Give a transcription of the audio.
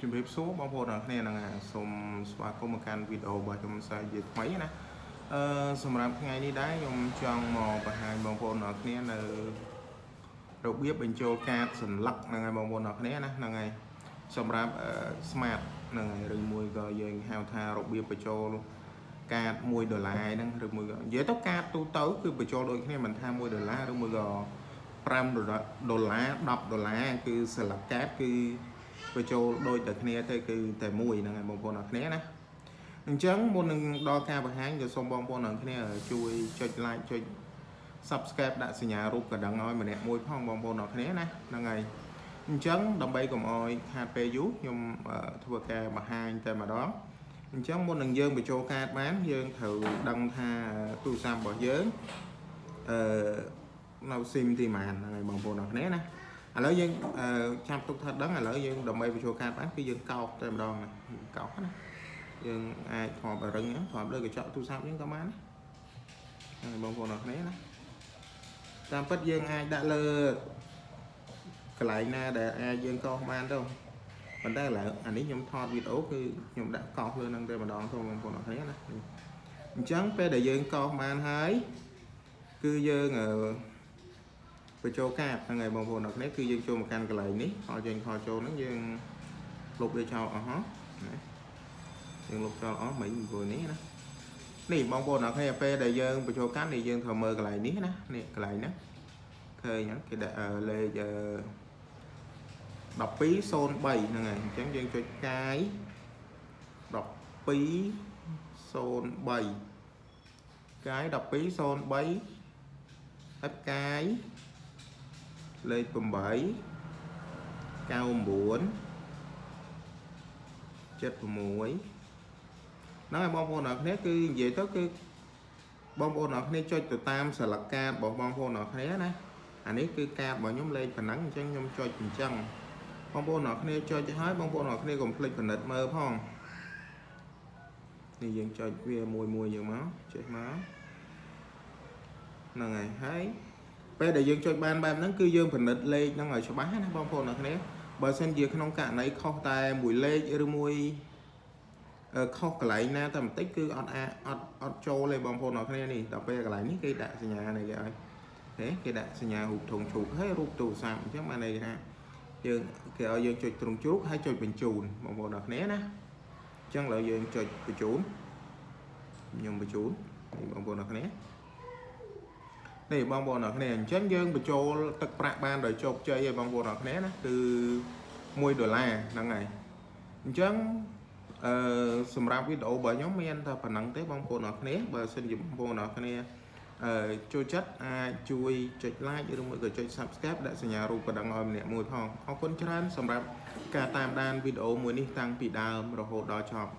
ជំរាបសួរបងប្អូនទាំងគ្នានឹងសូមស្វាគមន៍មកកាន់វីដេអូរបស់ខ្ញុំសាជាថ្មីណាសម្រាប់ថ្ងៃនេះដែរខ្ញុំចង់មកបង្ហាញបងប្អូនទាំងគ្នានៅរបៀបបញ្ចូលកាតសន្លឹកហ្នឹងហើយបងប្អូនទាំងគ្នាណាហ្នឹងហើយសម្រាប់ smart ហ្នឹងហើយឬមួយក៏យើងហៅថារបៀបបញ្ចូលកាត$1ហ្នឹងឬមួយក៏និយាយទៅកាតទូទៅគឺបញ្ចូលដូចគ្នាមិនថា$1ឬមួយក៏$5 $10 គឺសន្លឹកកាតគឺបញ្ចូលដូចតែគ្នាទៅគឺតែមួយហ្នឹងហើយបងប្អូនទាំងគ្នាណាអញ្ចឹងមុននឹងដល់ការបង្ហាញក៏សូមបងប្អូនទាំងគ្នាជួយចុច like ចុច subscribe ដាក់សញ្ញារូបកណ្ដឹងឲ្យម្នាក់មួយផងបងប្អូនទាំងគ្នាណាហ្នឹងហើយអញ្ចឹងដើម្បីកុំឲ្យខាតពេលយូរខ្ញុំធ្វើការបង្ហាញតែម្ដងអញ្ចឹងមុននឹងយើងបញ្ចូលកាតបានយើងត្រូវដឹងថាទូរស័ព្ទរបស់យើងនៅ SIM ទីម៉ានហ្នឹងហើយបងប្អូនទាំងគ្នាណាឥឡូវយើងចាប់ទុកថាដឹងឥឡូវយើងដើម្បីបញ្ចូលកាតបានគឺយើងកោសតែម្ដងកោសណាយើងអាចធ្លាប់រឹងធ្លាប់លើកញ្ចក់ទូរស័ព្ទយើងក៏បានដែរបងប្អូនទាំងគ្នាណាតាមពិតយើងអាចដាក់លើកន្លែងណាដែលអាចយើងកោសបានទៅប៉ុន្តែឥឡូវអានេះខ្ញុំថតវីដេអូគឺខ្ញុំដាក់កោសលើនឹងតែម្ដងទៅបងប្អូនទាំងគ្នាណាអញ្ចឹងពេលដែលយើងកោសបានហើយគឺយើងបញ្ចូលកាតហ្នឹងហើយបងប្អូនទាំងគ្នាគឺយើងចូលមកកាន់កន្លែងនេះខលចេញខលចូលហ្នឹងយើងលុបវាចោលអស់ណាយើងលុបចោលអស់មិនព្រោះនេះណានេះបងប្អូនទាំងគ្នាពេលដែលយើងបញ្ចូលកាតនេះយើងត្រូវមើលកន្លែងនេះណានេះកន្លែងហ្នឹងឃើញហ្នឹងគេដាក់លេខ1203ហ្នឹងហើយអញ្ចឹងយើងចុចកាយ1203កាយ1203ហើយកាយលេខ8 99 76ហ្នឹងហើយបងប្អូនទាំងគ្នាគឺនិយាយទៅគឺបងប្អូនទាំងគ្នាចុចទៅតាមសន្លឹកកាតរបស់បងប្អូនទាំងគ្នាណាអានេះគឺកាតរបស់ខ្ញុំលេខប៉ុណ្ណឹងអញ្ចឹងខ្ញុំចុចអញ្ចឹងបងប្អូនទាំងគ្នាចុចឲ្យបងប្អូនទាំងគ្នាកុំភ្លេចពិនិត្យមើលផងនេះយើងចុចវាមួយយើងមកចុចមកហ្នឹងហើយពេលដែលយើងចុចបានបែបហ្នឹងគឺយើងពិនិត្យលេខហ្នឹងឲ្យច្បាស់ណាបងប្អូនទាំងគ្នាបើសិនជាក្នុងករណីខុសតែមួយលេខឬមួយខុសកន្លែងណាតែបន្តិចគឺអត់ចូលទេបងប្អូនទាំងគ្នានេះដល់ពេលកន្លែងនេះគេដាក់សញ្ញានេះគេឲ្យគេដាក់សញ្ញារូបធុងជ្រូកហើយរូបទូរស័ព្ទអញ្ចឹងបានន័យថាយើងគេឲ្យយើងចុចទ្រង់ជ្រូកហើយចុចបញ្ជូនបងប្អូនទាំងគ្នាណាអញ្ចឹងឥឡូវយើងចុចបញ្ជូនខ្ញុំបញ្ជូននេះបងប្អូនទាំងគ្នានេះបងប្អូនទាំងគ្នាអញ្ចឹងយើងបញ្ចូលទឹកប្រាក់បានដោយជោគជ័យហើយបងប្អូនទាំងគ្នាណាគឺ$1ហ្នឹងហើយអញ្ចឹងសម្រាប់វីដេអូរបស់ខ្ញុំមានតែប៉ុណ្្នឹងទេបងប្អូនទាំងគ្នាបើសិនជាបងប្អូនទាំងគ្នាចូលចិត្តអាចជួយចុច like ឬមួយក៏ចុច subscribe ដាក់សញ្ញារូបកណ្ដឹងឲ្យម្នាក់មួយផងអរគុណច្រើនសម្រាប់ការតាមដានវីដេអូមួយនេះតាំងពីដើមរហូតដល់ចប់